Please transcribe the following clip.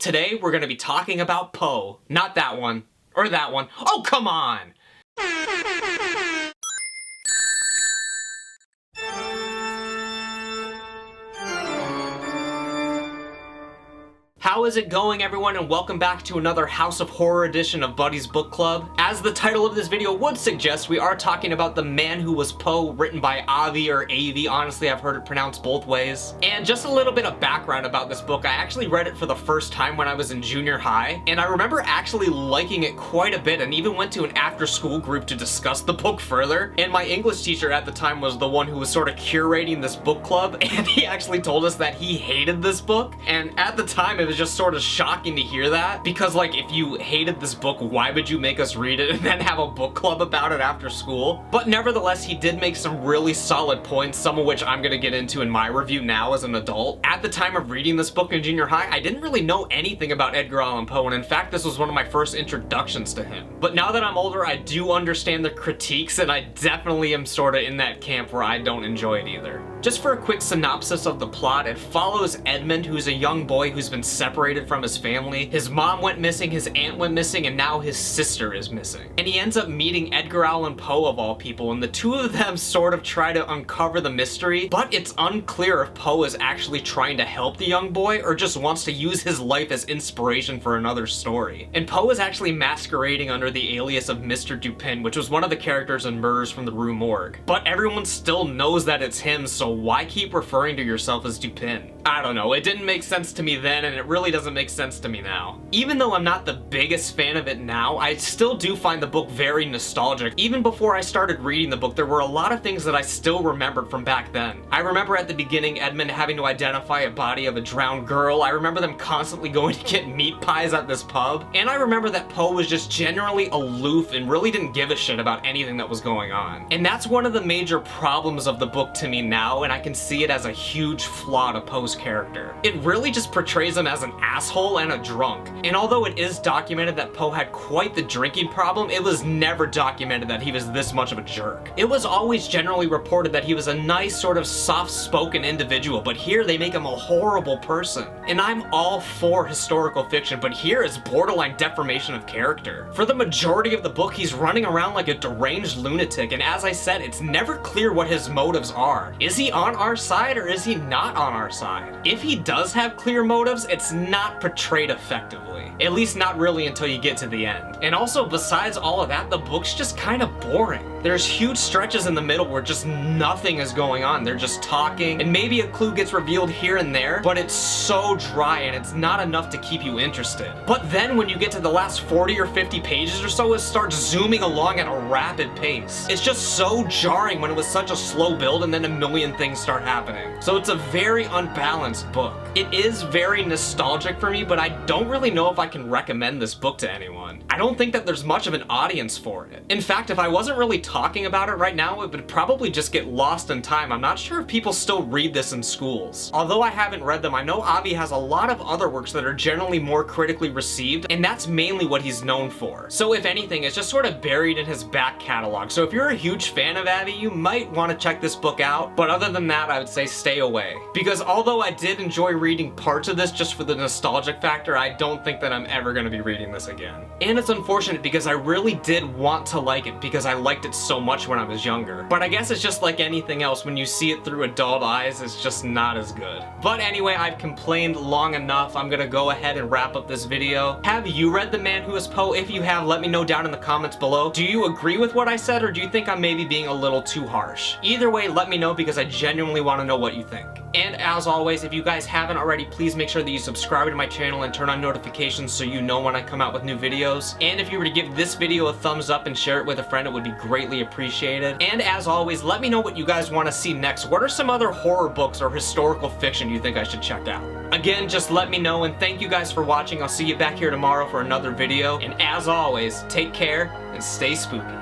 Today we're gonna be talking about Poe. Not that one. Or that one. Oh, come on! How is it going, everyone, and welcome back to another House of Horror edition of Buddy's Book Club. As the title of this video would suggest, we are talking about The Man Who Was Poe, written by Avi or Avi. Honestly, I've heard it pronounced both ways. And just a little bit of background about this book. I actually read it for the first time when I was in junior high, and I remember actually liking it quite a bit and even went to an after-school group to discuss the book further. And my English teacher at the time was the one who was sort of curating this book club, and he actually told us that he hated this book. And at the time, it was just sort of shocking to hear that, because like, if you hated this book, why would you make us read it and then have a book club about it after school? But nevertheless, he did make some really solid points, some of which I'm gonna get into in my review now as an adult. At the time of reading this book in junior high, I didn't really know anything about Edgar Allan Poe, and in fact, this was one of my first introductions to him. But now that I'm older, I do understand the critiques, and I definitely am sort of in that camp where I don't enjoy it either. Just for a quick synopsis of the plot, it follows Edmund, who's a young boy who's been separated from his family. His mom went missing, his aunt went missing, and now his sister is missing. And he ends up meeting Edgar Allan Poe of all people, and the two of them sort of try to uncover the mystery, but it's unclear if Poe is actually trying to help the young boy or just wants to use his life as inspiration for another story. And Poe is actually masquerading under the alias of Mr. Dupin, which was one of the characters in Murders from the Rue Morgue. But everyone still knows that it's him, so why keep referring to yourself as Dupin? I don't know, it didn't make sense to me then, and it really doesn't make sense to me now. Even though I'm not the biggest fan of it now, I still do find the book very nostalgic. Even before I started reading the book, there were a lot of things that I still remembered from back then. I remember at the beginning Edmund having to identify a body of a drowned girl. I remember them constantly going to get meat pies at this pub. And I remember that Poe was just generally aloof and really didn't give a shit about anything that was going on. And that's one of the major problems of the book to me now, and I can see it as a huge flaw to Poe's character. It really just portrays him as an asshole and a drunk. And although it is documented that Poe had quite the drinking problem, it was never documented that he was this much of a jerk. It was always generally reported that he was a nice, sort of soft-spoken individual, but here they make him a horrible person. And I'm all for historical fiction, but here is borderline deformation of character. For the majority of the book, he's running around like a deranged lunatic, and as I said, it's never clear what his motives are. Is he on our side or is he not on our side? If he does have clear motives, it's not portrayed effectively. At least not really until you get to the end. And also, besides all of that, the book's just kind of boring. There's huge stretches in the middle where just nothing is going on. They're just talking, and maybe a clue gets revealed here and there, but it's so dry and it's not enough to keep you interested. But then when you get to the last 40 or 50 pages or so, it starts zooming along at a rapid pace. It's just so jarring when it was such a slow build and then a million things start happening. So it's a very unbalanced book. It is very nostalgic for me, but I don't really know if I can recommend this book to anyone. I don't think that there's much of an audience for it. In fact, if I wasn't really talking about it right now, it would probably just get lost in time. I'm not sure if people still read this in schools. Although I haven't read them, I know Avi has a lot of other works that are generally more critically received, and that's mainly what he's known for. So if anything, it's just sort of buried in his back catalog. So if you're a huge fan of Avi, you might want to check this book out, but other than that, I would say stay away. Because although I did enjoy reading parts of this just for the nostalgic factor, I don't think that I'm ever going to be reading this again. And it's unfortunate because I really did want to like it because I liked it so much when I was younger. But I guess it's just like anything else, when you see it through adult eyes, it's just not as good. But anyway, I've complained long enough. I'm gonna go ahead and wrap up this video. Have you read The Man Who Was Poe? If you have, let me know down in the comments below. Do you agree with what I said, or do you think I'm maybe being a little too harsh? Either way, let me know because I genuinely want to know what you think. And as always, if you guys haven't already, please make sure that you subscribe to my channel and turn on notifications so you know when I come out with new videos. And if you were to give this video a thumbs up and share it with a friend, it would be greatly appreciated. And as always, let me know what you guys want to see next. What are some other horror books or historical fiction you think I should check out? Again, just let me know, and thank you guys for watching. I'll see you back here tomorrow for another video. And as always, take care and stay spooky.